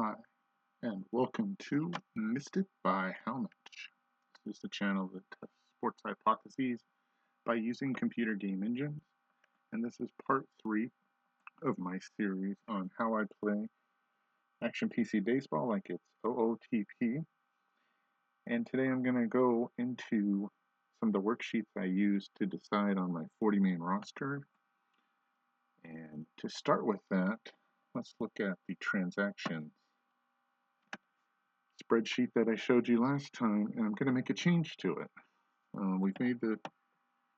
Hi, and welcome to Missed It by How Much. This is the channel that tests sports hypotheses by using computer game engines, and this is part 3 of my series on how I play Action PC Baseball like it's OOTP. And today I'm going to go into some of the worksheets I use to decide on my 40-man roster. And to start with that, let's look at the transactions spreadsheet that I showed you last time, and I'm going to make a change to it. We've made the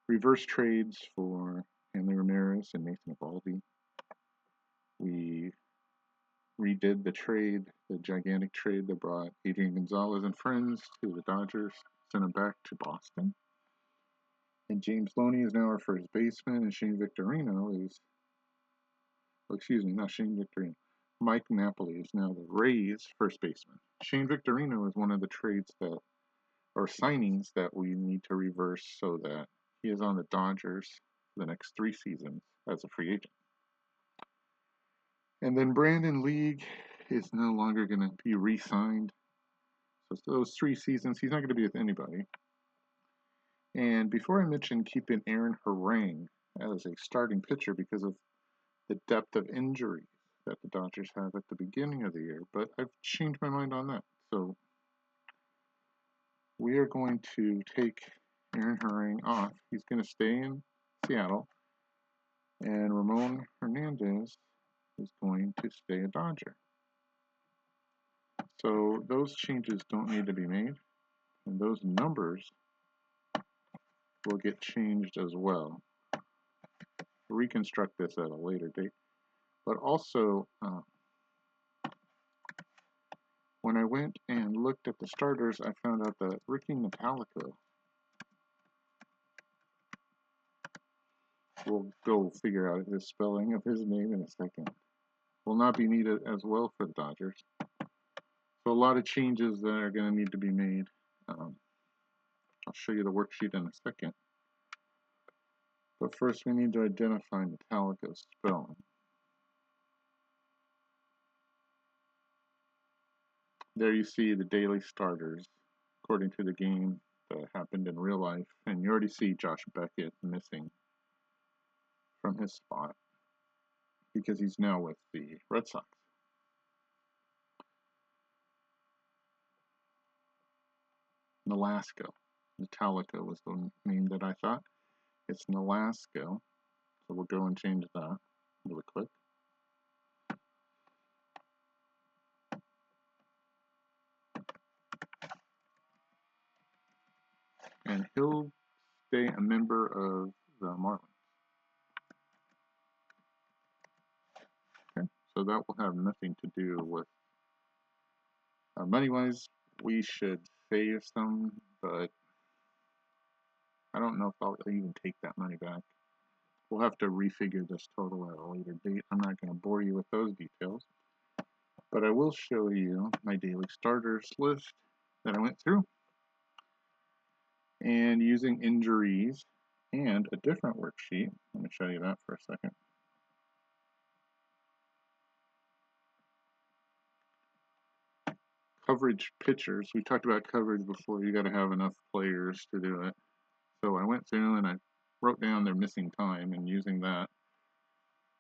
reverse trades for Hanley Ramirez and Nathan Eovaldi. We redid the trade, the gigantic trade that brought Adrian Gonzalez and friends to the Dodgers, sent him back to Boston. And James Loney is now our first baseman, and Shane Victorino is, not Shane Victorino. Mike Napoli is now the Rays' first baseman. Shane Victorino is one of the trades or signings that we need to reverse so that he is on the Dodgers for the next 3 seasons as a free agent. And then Brandon League is no longer going to be re-signed. So those 3 seasons, he's not going to be with anybody. And before I mention keeping Aaron Harang as a starting pitcher because of the depth of injuries that the Dodgers have at the beginning of the year, but I've changed my mind on that. So we are going to take Aaron Harang off. He's going to stay in Seattle. And Ramon Hernandez is going to stay a Dodger. So those changes don't need to be made. And those numbers will get changed as well. Reconstruct this at a later date. But also, when I went and looked at the starters, I found out that Ricky Metallico, we'll go figure out his spelling of his name in a second, will not be needed as well for the Dodgers. So a lot of changes that are going to need to be made. I'll show you the worksheet in a second. But first we need to identify Metallica's spelling. There you see the daily starters according to the game that happened in real life. And you already see Josh Beckett missing from his spot because he's now with the Red Sox. Nolasco. Metallica was the name that I thought. It's Nolasco. So we'll go and change that really quick. And he'll stay a member of the Marlins. Okay, so that will have nothing to do with money-wise. We should save some, but I don't know if I'll even take that money back. We'll have to refigure this total at a later date. I'm not going to bore you with those details, but I will show you my daily starters list that I went through. And using injuries and a different worksheet, let me show you that for a second. Coverage pitchers. We talked about coverage before. You got to have enough players to do it. So I went through and I wrote down their missing time, and using that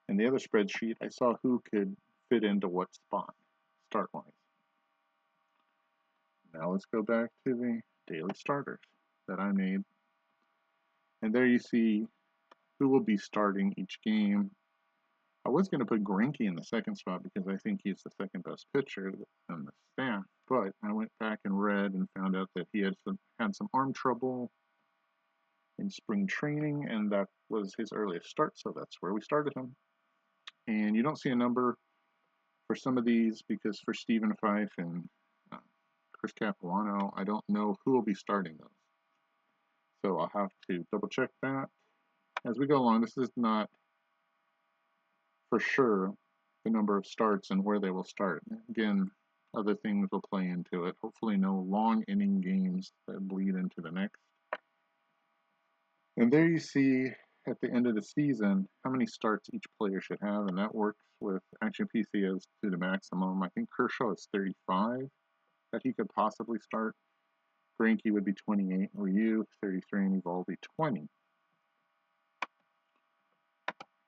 in the other spreadsheet, I saw who could fit into what spot, start-wise. Now let's go back to the daily starters that I made. And there you see who will be starting each game. I was going to put Greinke in the second spot because I think he's the second best pitcher on the staff, but I went back and read and found out that he had some arm trouble in spring training, and that was his earliest start, so that's where we started him. And you don't see a number for some of these because for Stephen Fife and Chris Capuano, I don't know who will be starting those. So I'll have to double check that as we go along. This is not for sure the number of starts and where they will start. Again, other things will play into it. Hopefully no long inning games that bleed into the next. And there you see at the end of the season how many starts each player should have, and that works with Action PC as to the maximum. I think Kershaw is 35 that he could possibly start. Greinke would be 28, Ryu 33, and Evaldi 20.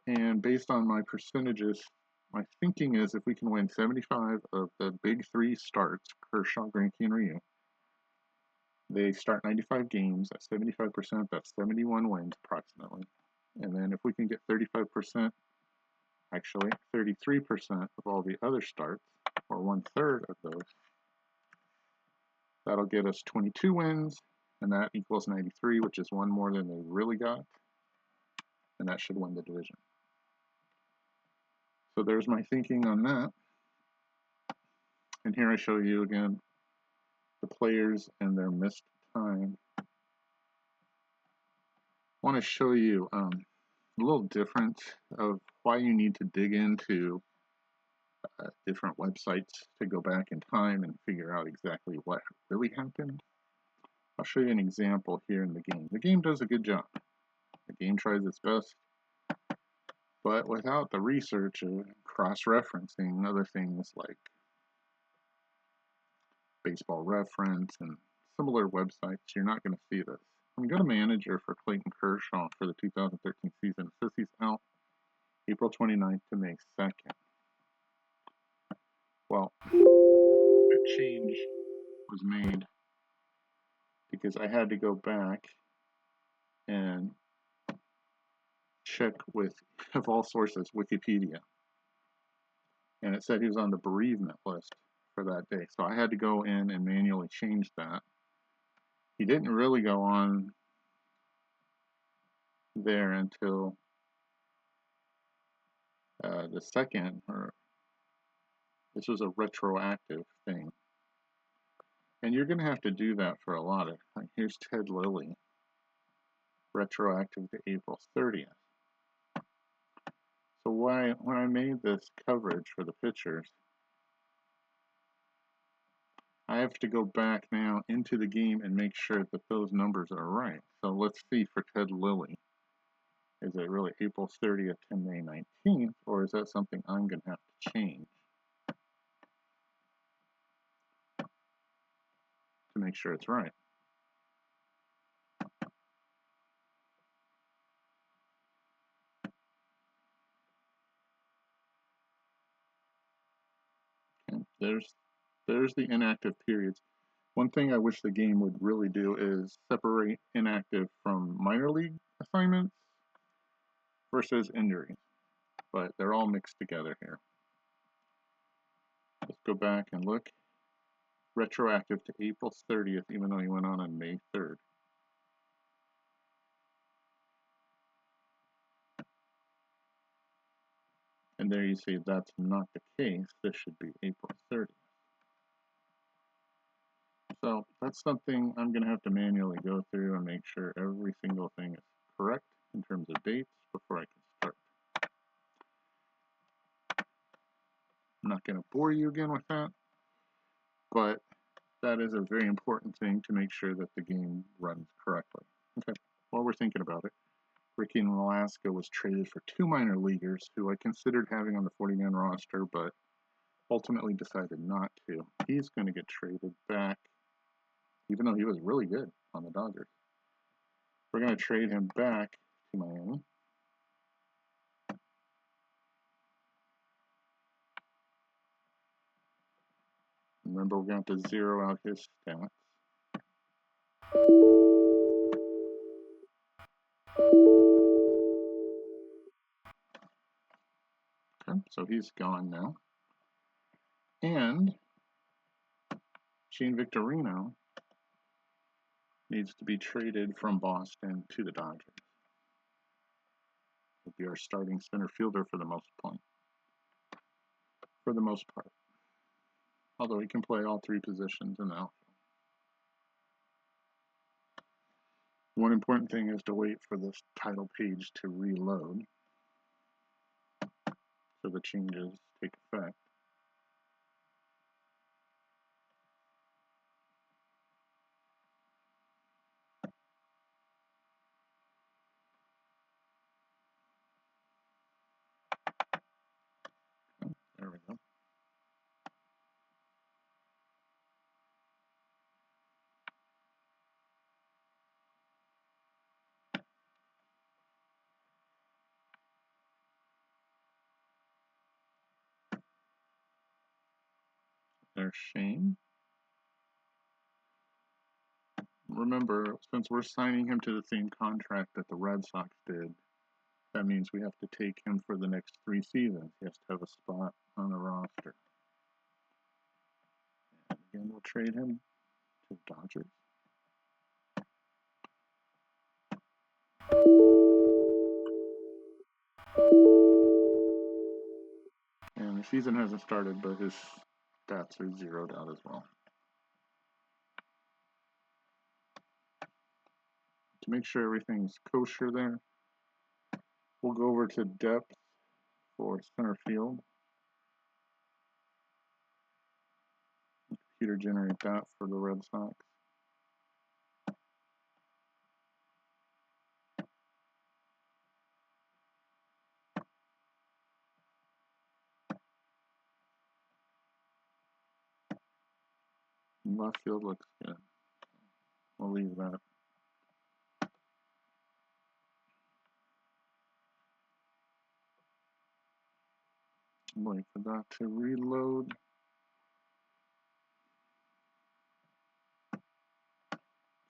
And based on my percentages, my thinking is if we can win 75 of the big three starts, Kershaw, Greinke, and Ryu, they start 95 games at 75%, that's 71 wins approximately. And then if we can get 35%, actually 33% of all the other starts, or 1/3 of those, that'll get us 22 wins, and that equals 93, which is one more than they really got, and that should win the division. So there's my thinking on that. And here I show you again the players and their missed time. I want to show you a little difference of why you need to dig into different websites to go back in time and figure out exactly what really happened. I'll show you an example here in the game. The game does a good job. The game tries its best, but without the research of cross-referencing other things like Baseball Reference and similar websites, you're not going to see this. I'm going to manager for Clayton Kershaw for the 2013 season. It says he's out April 29th to May 2nd. Well, a change was made because I had to go back and check with, of all sources, Wikipedia. And it said he was on the bereavement list for that day. So I had to go in and manually change that. He didn't really go on there until the 2nd, or this was a retroactive thing. And you're going to have to do that for a lot of, like, here's Ted Lilly, retroactive to April 30th. So when I made this coverage for the pitchers, I have to go back now into the game and make sure that those numbers are right. So let's see for Ted Lilly. Is it really April 30th to May 19th, or is that something I'm going to have to change to make sure it's right? Okay, there's the inactive periods. One thing I wish the game would really do is separate inactive from minor league assignments versus injuries, but they're all mixed together here. Let's go back and look. Retroactive to April 30th, even though he went on May 3rd. And there you see that's not the case. This should be April 30th. So that's something I'm going to have to manually go through and make sure every single thing is correct in terms of dates before I can start. I'm not going to bore you again with that, but that is a very important thing to make sure that the game runs correctly. Okay, while we're thinking about it, Ricky Alaska was traded for 2 minor leaguers who I considered having on the 40-man roster, but ultimately decided not to. He's going to get traded back, even though he was really good on the Dodgers. We're going to trade him back to Miami. Remember, we're going to have to zero out his stats. Okay, so he's gone now. And Gene Victorino needs to be traded from Boston to the Dodgers. He'll be our starting center fielder for the most part. Although he can play all 3 positions in the outfield. One important thing is to wait for this title page to reload so the changes take effect. There's Shane. Remember, since we're signing him to the same contract that the Red Sox did, that means we have to take him for the next 3 seasons. He has to have a spot on the roster. And again, we'll trade him to the Dodgers. And the season hasn't started, but his stats are zeroed out as well. To make sure everything's kosher there, we'll go over to depth for center field. Computer generate that for the Red Sox. Left field looks good. We'll leave that. Wait for that to reload.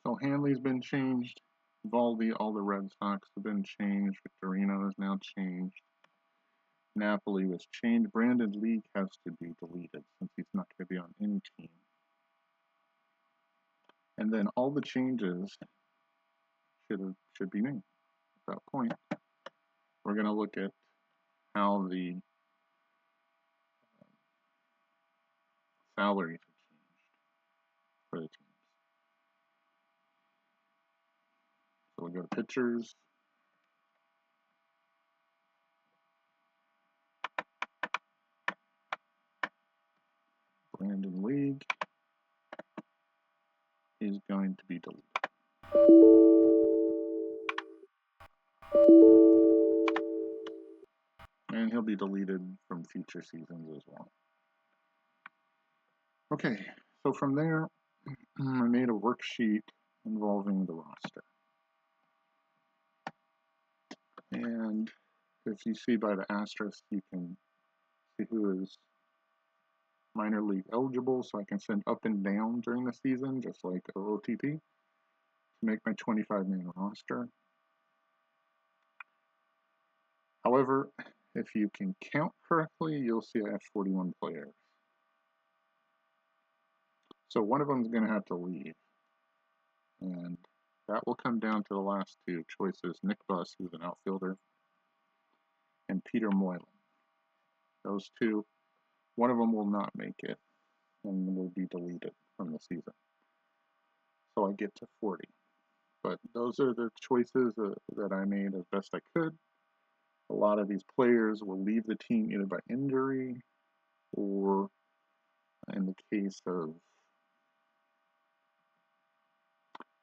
So Hanley's been changed. Valdi, all the Red Sox have been changed. Victorino is now changed. Napoli was changed. Brandon League has to be deleted since he's not going to be on any team. And then all the changes should be made at that point. We're going to look at how the salaries have changed for the teams. So we'll go to pitchers. Brandon League is going to be deleted. And he'll be deleted from future seasons as well. Okay, so from there, I made a worksheet involving the roster. And if you see by the asterisk, you can see who is minor league eligible, so I can send up and down during the season, just like OOTP, to make my 25-man roster. However, if you can count correctly, you'll see I have 41 players. So one of them is going to have to leave. And that will come down to the last 2 choices, Nick Buss, who's an outfielder, and Peter Moylan. Those 2, one of them will not make it and will be deleted from the season. So I get to 40. But those are the choices that I made as best I could. A lot of these players will leave the team either by injury or, in the case of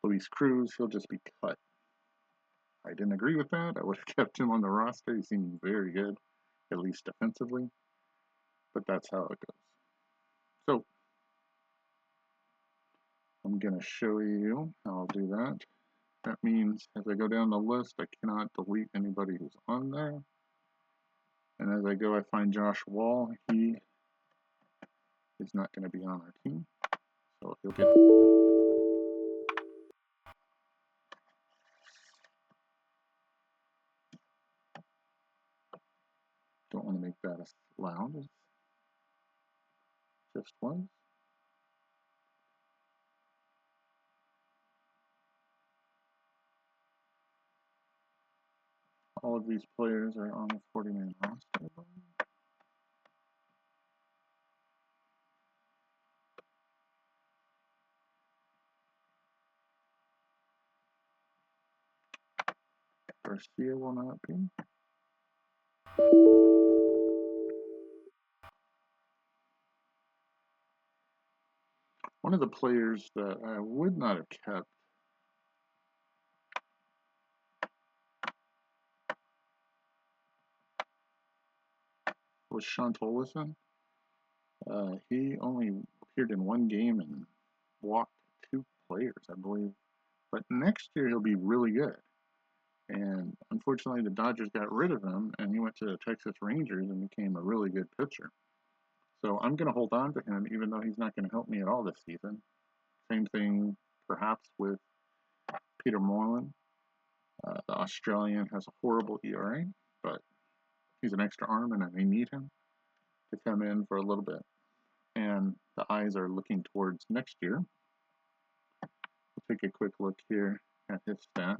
Luis Cruz, he'll just be cut. I didn't agree with that. I would have kept him on the roster. He seemed very good, at least defensively. But that's how it goes. So I'm going to show you how I'll do that. That means as I go down the list, I cannot delete anybody who's on there. And as I go, I find Josh Wall. He is not going to be on our team. So he'll get... Don't want to make that as loud as just was. All of these players are on the 40-man roster. Garcia will not be. One of the players that I would not have kept was Sean Tolleson. He only appeared in 1 game and walked 2 players, I believe. But next year he'll be really good. And unfortunately, the Dodgers got rid of him, and he went to the Texas Rangers and became a really good pitcher. So I'm going to hold on to him, even though he's not going to help me at all this season. Same thing, perhaps, with Peter Moylan. The Australian has a horrible ERA, but he's an extra arm, and I may need him to come in for a little bit. And the eyes are looking towards next year. We'll take a quick look here at his stats.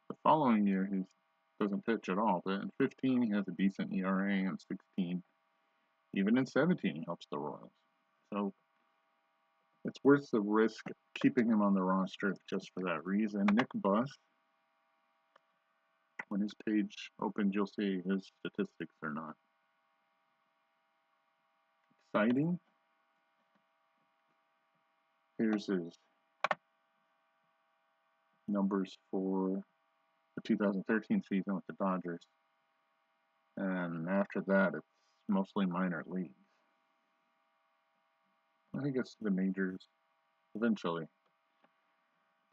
The following year, he doesn't pitch at all, but in 15, he has a decent ERA, and 16, even in 17, he helps the Royals. So it's worth the risk keeping him on the roster just for that reason. Nick Buss, when his page opens, you'll see his statistics are not exciting. Here's his numbers for the 2013 season with the Dodgers. And after that, it's mostly minor leagues. I think it's the majors eventually,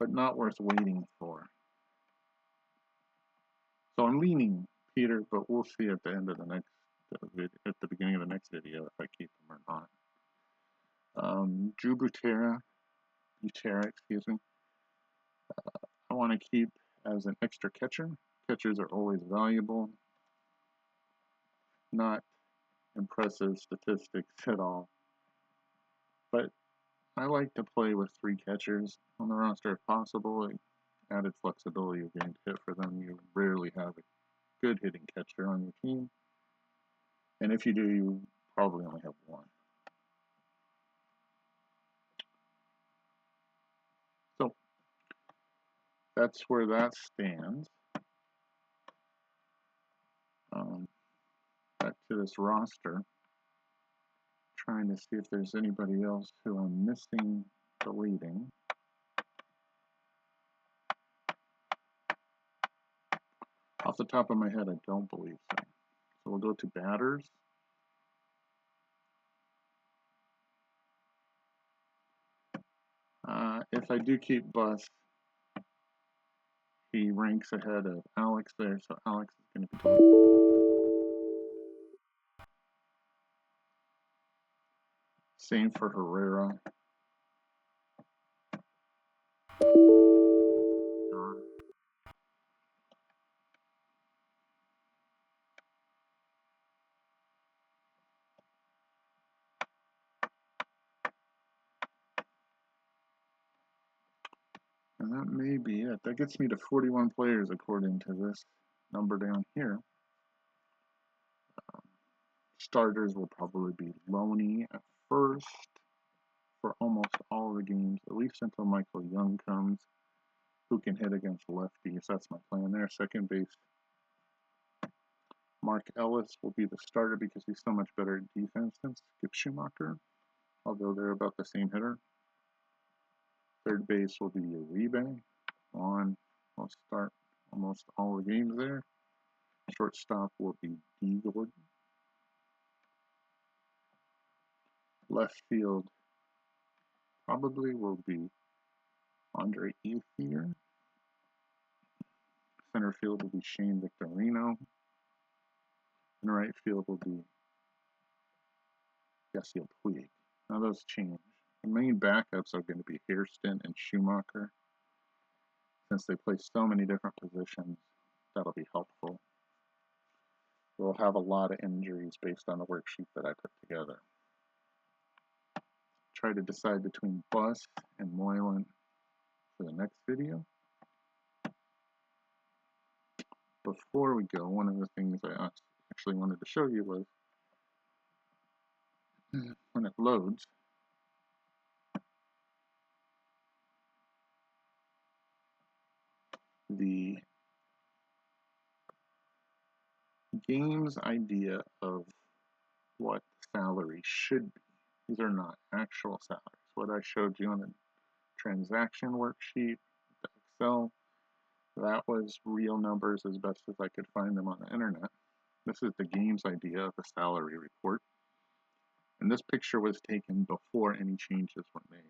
but not worth waiting for. So I'm leaning Peter, but we'll see at the end of the next at the beginning of the next video if I keep him or not. Drew Butera, excuse me. I want to keep as an extra catcher. Catchers are always valuable. Not impressive statistics at all, but I like to play with 3 catchers on the roster if possible. Added flexibility of getting to hit for them. You rarely have a good hitting catcher on your team, and if you do, you probably only have one. So that's where that stands. Back to this roster, trying to see if there's anybody else who I'm missing, deleting. Off the top of my head, I don't believe so. So we'll go to batters. If I do keep Buss, he ranks ahead of Alex there, so Alex is going to be deleted. Same for Herrera. And that may be it. That gets me to 41 players according to this number down here. Starters will probably be Loney at first for almost all the games, at least until Michael Young comes, who can hit against lefties. That's my plan there. Second base, Mark Ellis will be the starter because he's so much better at defense than Skip Schumacher, although they're about the same hitter. Third base will be Uribe. Juan will start almost all the games there. Shortstop will be D. Gordon. Left field probably will be Andre Ethier. Center field will be Shane Victorino. And right field will be Yasiel Puig. Now those change. The main backups are going to be Hairston and Schumacher. Since they play so many different positions, that'll be helpful. We'll have a lot of injuries based on the worksheet that I put together. Try to decide between Buss and Moylan for the next video. Before we go, one of the things I actually wanted to show you was when it loads, the game's idea of what salary should be. These are not actual salaries. What I showed you on the transaction worksheet, the Excel. That was real numbers as best as I could find them on the internet. This is the game's idea of a salary report. And this picture was taken before any changes were made.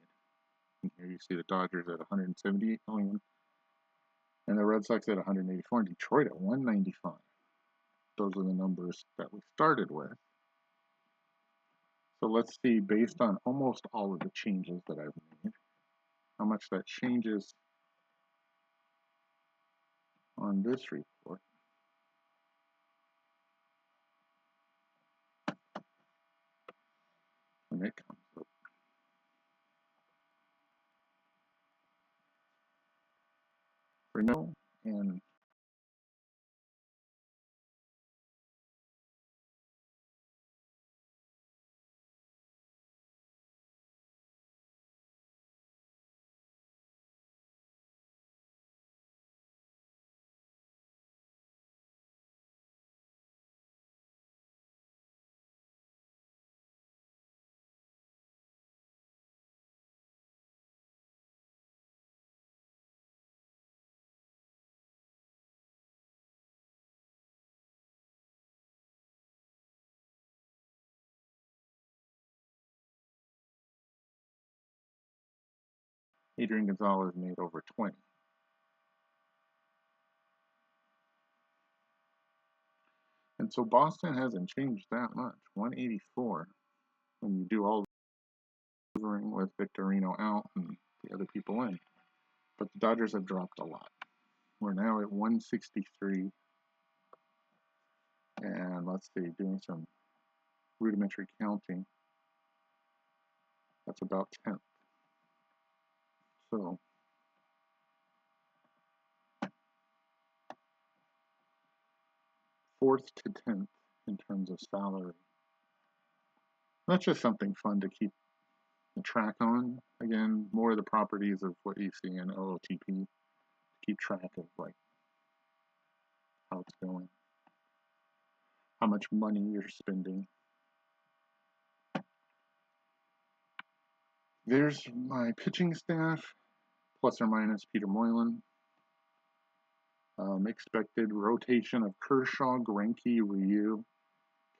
And here you see the Dodgers at 178 million, and the Red Sox at 184, and Detroit at 195. Those are the numbers that we started with. So let's see, based on almost all of the changes that I've made, how much that changes on this report. When it comes up. Renault and Adrian Gonzalez made over 20. And so Boston hasn't changed that much. 184 when you do all with Victorino out and the other people in. But the Dodgers have dropped a lot. We're now at 163. And let's see, doing some rudimentary counting. That's about 10th. So 4th to 10th in terms of salary. That's just something fun to keep the track on. Again, more of the properties of what you see in OOTP. Keep track of like how it's going, how much money you're spending. There's my pitching staff, plus or minus Peter Moylan. Expected rotation of Kershaw, Greinke, Ryu.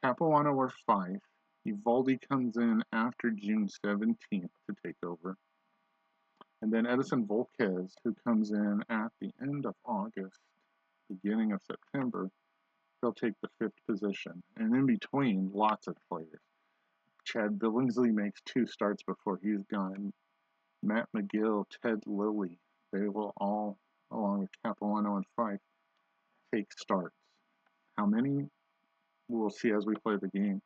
Capuano are 5. Evaldi comes in after June 17th to take over. And then Edison Volquez, who comes in at the end of August, beginning of September, he'll take the 5th position. And in between, lots of players. Chad Billingsley makes 2 starts before he's gone. Matt McGill, Ted Lilly, they will all, along with Capuano and Fife, take starts. How many? We'll see as we play the game.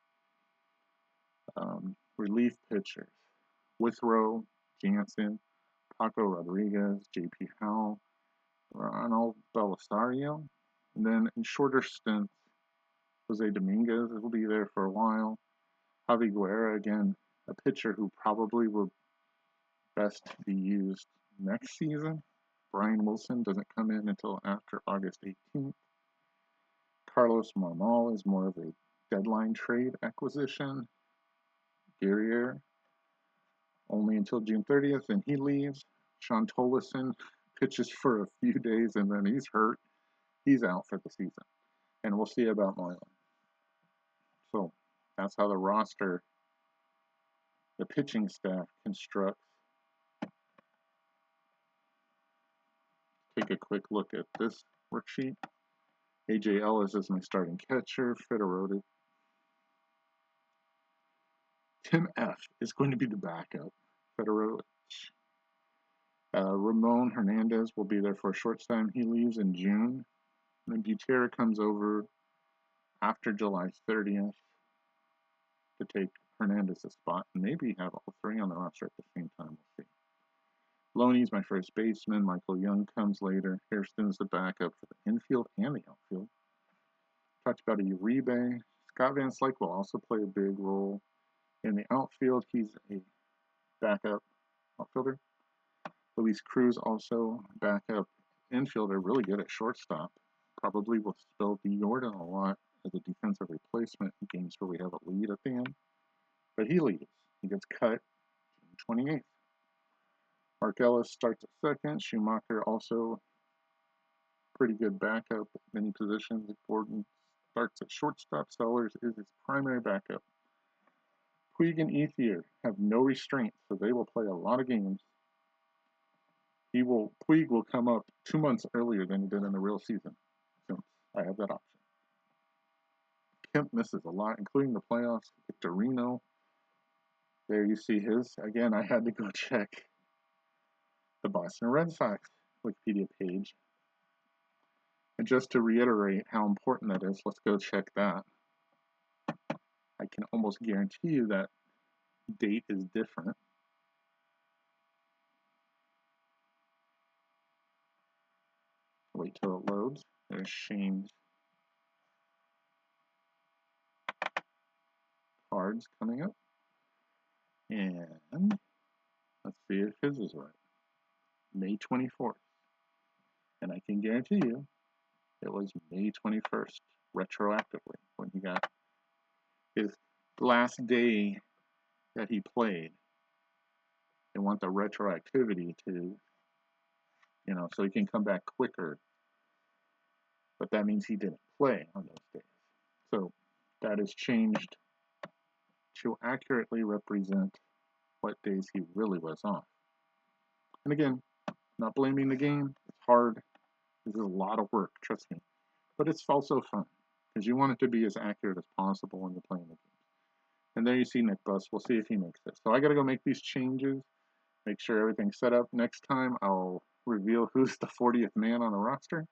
Relief pitchers. Withrow, Jansen, Paco Rodriguez, J.P. Howell, Ronald Belisario. And then in shorter stints, Jose Dominguez will be there for a while. Javi Guerra, again, a pitcher who probably will best be used next season. Brian Wilson doesn't come in until after August 18th. Carlos Marmol is more of a deadline trade acquisition. Guerrier only until June 30th, and he leaves. Sean Tolleson pitches for a few days, and then he's hurt. He's out for the season. And we'll see about Moylan. So that's how the roster, the pitching staff constructs. Take a quick look at this worksheet. AJ Ellis is my starting catcher. Fedorowicz. Tim F. is going to be the backup. Fedorowicz. Ramon Hernandez will be there for a short time. He leaves in June. And then Butera comes over after July 30th to take Hernandez's spot and maybe have all 3 on the roster at the same time. We'll see. Loney's my first baseman. Michael Young comes later. Hairston's the backup for the infield and the outfield. Talked about a Uribe. Scott Van Slyke will also play a big role in the outfield. He's a backup outfielder. Luis Cruz also backup infielder, really good at shortstop. Probably will spell D. Jordan a lot as a defensive replacement in games where we have a lead at the end. But he leaves. He gets cut June 28th. Mark Ellis starts at second. Schumacher also pretty good backup at many positions. Gordon starts at shortstop. Sellers is his primary backup. Puig and Ethier have no restraint, so they will play a lot of games. Puig will come up 2 months earlier than he did in the real season, since I have that option. Kemp misses a lot, including the playoffs. Victorino, there you see his. Again, I had to go check the Boston Red Sox Wikipedia page. And just to reiterate how important that is, let's go check that. I can almost guarantee you that date is different. Wait till it loads. There's Shane's cards coming up. And let's see if his is right. May 24th. And I can guarantee you it was May 21st, retroactively, when he got his last day that he played. They want the retroactivity to, so he can come back quicker. But that means he didn't play on those days. So that is changed to accurately represent what days he really was off. And again, not blaming the game. It's hard. This is a lot of work, trust me. But it's also fun because you want it to be as accurate as possible when you're playing the game. And there you see Nick Buss. We'll see if he makes it. So I got to go make these changes, make sure everything's set up. Next time, I'll reveal who's the 40th man on the roster,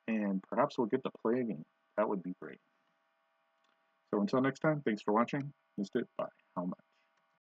and perhaps we'll get to play a game. That would be great. So until next time, thanks for watching. Missed it. Bye. How much?